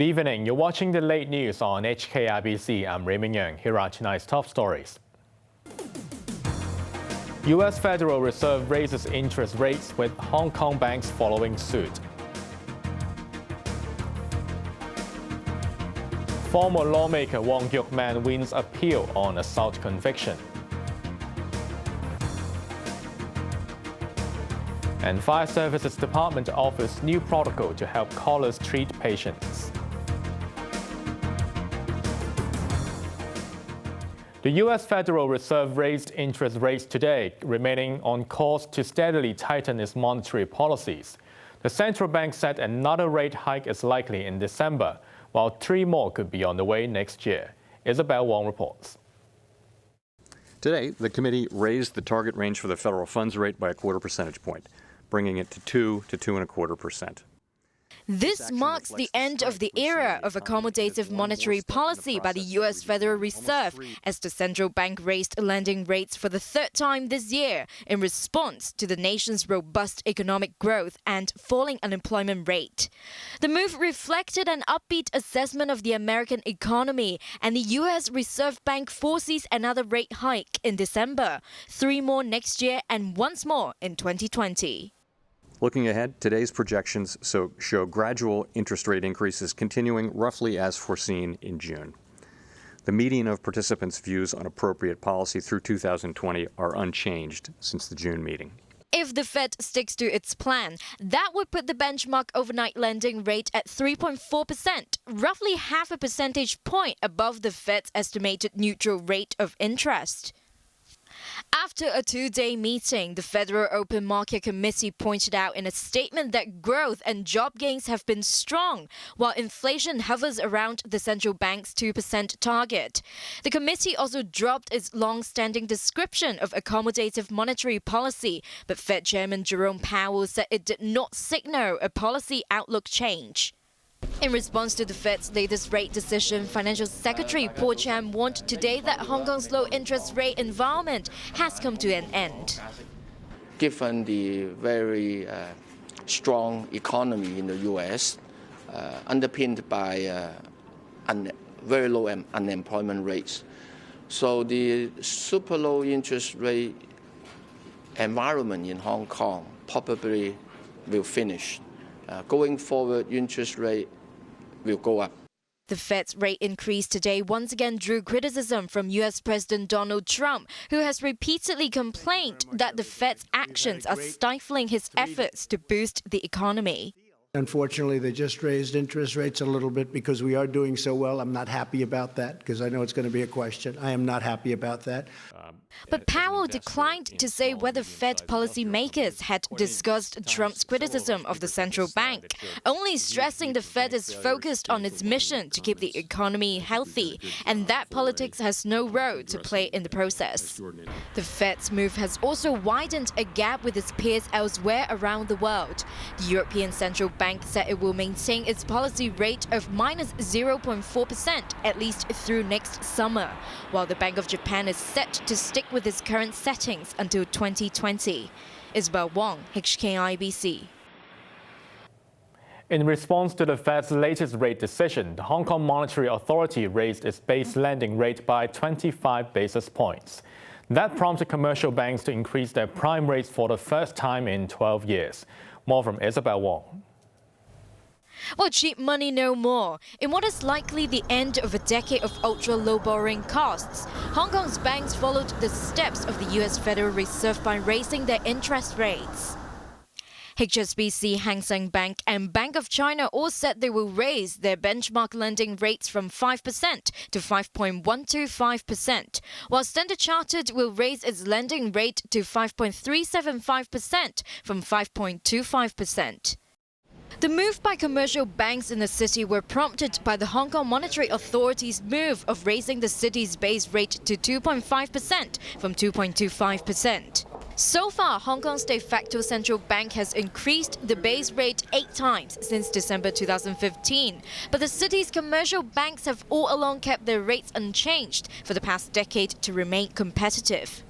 Good evening. You're watching the late news on HKIBC. I'm Raymond Yeung. Here are tonight's top stories. U.S. Federal Reserve raises interest rates with Hong Kong banks following suit. Former lawmaker Yeung wins appeal on assault conviction. And Fire Services Department offers new protocol to help callers treat patients. The U.S. Federal Reserve raised interest rates today, remaining on course to steadily tighten its monetary policies. The central bank said another rate hike is likely in December, while 3 more could be on the way next year. Isabel Wong reports. Today, the committee raised the target range for the federal funds rate by a quarter percentage point, bringing it to 2 to 2.25%. This marks the end of the era of accommodative monetary policy by the U.S. Federal Reserve, as the central bank raised lending rates for the 3rd time this year in response to the nation's robust economic growth and falling unemployment rate. The move reflected an upbeat assessment of the American economy, and the U.S. Reserve Bank foresees another rate hike in December, 3 more next year, and once more in 2020. Looking ahead, today's projections show gradual interest rate increases continuing roughly as foreseen in June. The median of participants' views on appropriate policy through 2020 are unchanged since the June meeting. If the Fed sticks to its plan, that would put the benchmark overnight lending rate at 3.4%, roughly half a percentage point above the Fed's estimated neutral rate of interest. After a 2-day meeting, the Federal Open Market Committee pointed out in a statement that growth and job gains have been strong, while inflation hovers around the central bank's 2% target. The committee also dropped its long-standing description of accommodative monetary policy, but Fed Chairman Jerome Powell said it did not signal a policy outlook change. In response to the Fed's latest rate decision, Financial Secretary Paul Chan warned today that Hong Kong's low interest rate environment has come to an end. Given the very strong economy in the U.S., underpinned by very low unemployment rates, so the super low interest rate environment in Hong Kong probably will finish. Going forward, interest rate will go up. The Fed's rate increase today once again drew criticism from U.S. President Donald Trump, who has repeatedly complained that the Fed's actions are stifling his efforts to boost the economy. Unfortunately, they just raised interest rates a little bit because we are doing so well. I'm not happy about that because I know it's going to be a question. I am not happy about that. But Powell declined to say whether Fed policymakers had discussed Trump's criticism of the central bank, only stressing the Fed is focused on its mission to keep the economy healthy and that politics has no role to play in the process. The Fed's move has also widened a gap with its peers elsewhere around the world. The European Central Bank said it will maintain its policy rate of minus 0.4% at least through next summer, while the Bank of Japan is set to stick with its current settings until 2020. Isabel Wong, HKIBC. In response to the Fed's latest rate decision, the Hong Kong Monetary Authority raised its base lending rate by 25 basis points. That prompted commercial banks to increase their prime rates for the first time in 12 years. More from Isabel Wong. Well, cheap money no more. In what is likely the end of a decade of ultra-low borrowing costs, Hong Kong's banks followed the steps of the U.S. Federal Reserve by raising their interest rates. HSBC, Hang Seng Bank and Bank of China all said they will raise their benchmark lending rates from 5% to 5.125%, while Standard Chartered will raise its lending rate to 5.375% from 5.25%. The move by commercial banks in the city were prompted by the Hong Kong Monetary Authority's move of raising the city's base rate to 2.5% from 2.25%. So far, Hong Kong's de facto central bank has increased the base rate 8 times since December 2015. But the city's commercial banks have all along kept their rates unchanged for the past decade to remain competitive.